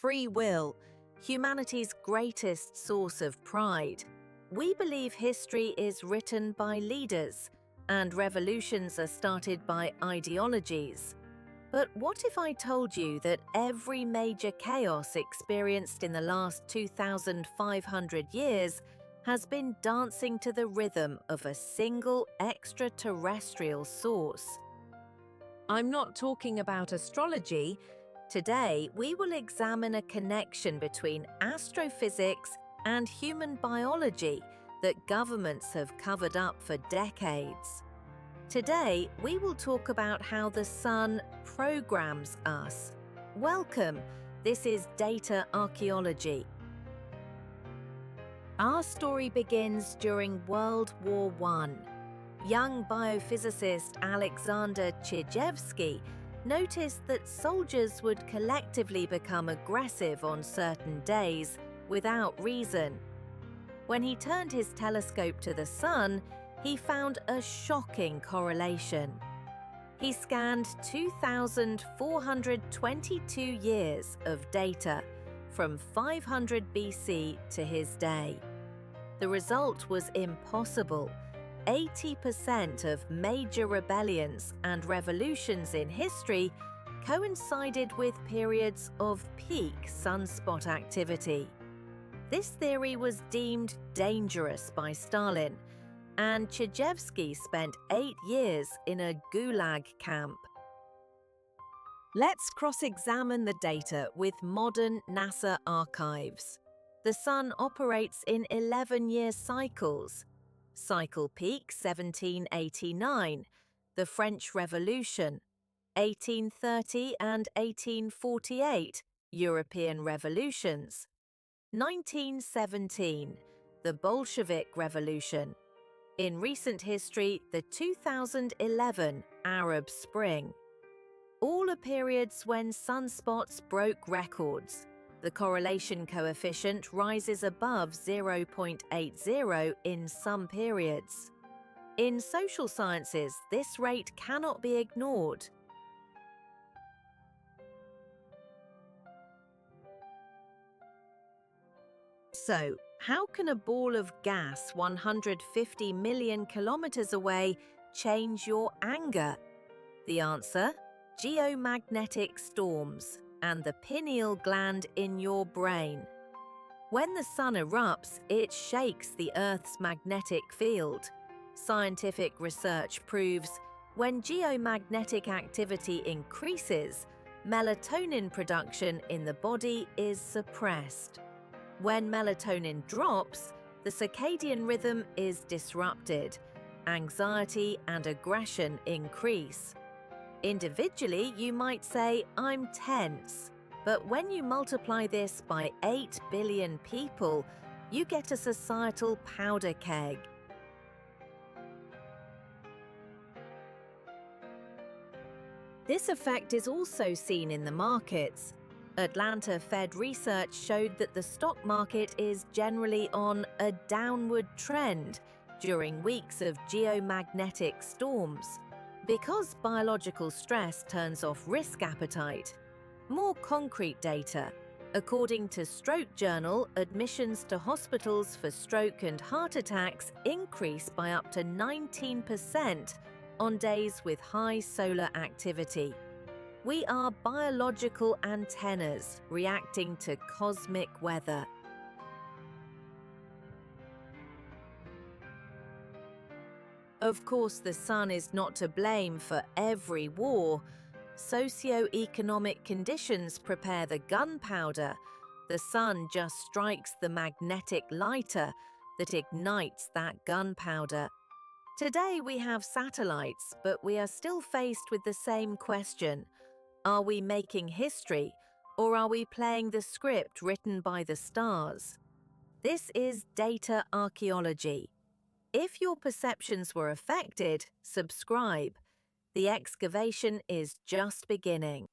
free will, humanity's greatest source of pride. We believe history is written by leaders, and revolutions are started by ideologies. But what if I told you that every major chaos experienced in the last 2,500 years has been dancing to the rhythm of a single extraterrestrial source? I'm not talking about astrology. Today, we will examine a connection between astrophysics and human biology that governments have covered up for decades. Today, we will talk about how the sun programs us. Welcome, this is Data Archaeology. Our story begins during World War I. Young biophysicist Alexander Chizhevsky noticed that soldiers would collectively become aggressive on certain days without reason. When he turned his telescope to the sun, he found a shocking correlation. He scanned 2,422 years of data from 500 BC to his day. The result was impossible. 80% of major rebellions and revolutions in history coincided with periods of peak sunspot activity. This theory was deemed dangerous by Stalin, and Chizhevsky spent 8 years in a Gulag camp. Let's cross-examine the data with modern NASA archives. The sun operates in 11-year cycles. Cycle peak 1789, the French Revolution, 1830 and 1848, European revolutions, 1917, the Bolshevik Revolution. In recent history, the 2011 Arab Spring. All are periods when sunspots broke records. The correlation coefficient rises above 0.80 in some periods. In social sciences, this rate cannot be ignored. So, how can a ball of gas 150 million kilometers away change your anger? The answer: geomagnetic storms and the pineal gland in your brain. When the sun erupts, it shakes the Earth's magnetic field. Scientific research proves when geomagnetic activity increases, melatonin production in the body is suppressed. When melatonin drops, the circadian rhythm is disrupted. Anxiety and aggression increase. Individually, you might say, "I'm tense." But when you multiply this by 8 billion people, you get a societal powder keg. This effect is also seen in the markets. Atlanta Fed research showed that the stock market is generally on a downward trend during weeks of geomagnetic storms, because biological stress turns off risk appetite. More concrete data. According to Stroke Journal, admissions to hospitals for stroke and heart attacks increase by up to 19% on days with high solar activity. We are biological antennas reacting to cosmic weather. Of course, the sun is not to blame for every war. Socio-economic conditions prepare the gunpowder. The sun just strikes the magnetic lighter that ignites that gunpowder. Today we have satellites, but we are still faced with the same question. Are we making history, or are we playing the script written by the stars? This is Data Archaeology. If your perceptions were affected, subscribe. The excavation is just beginning.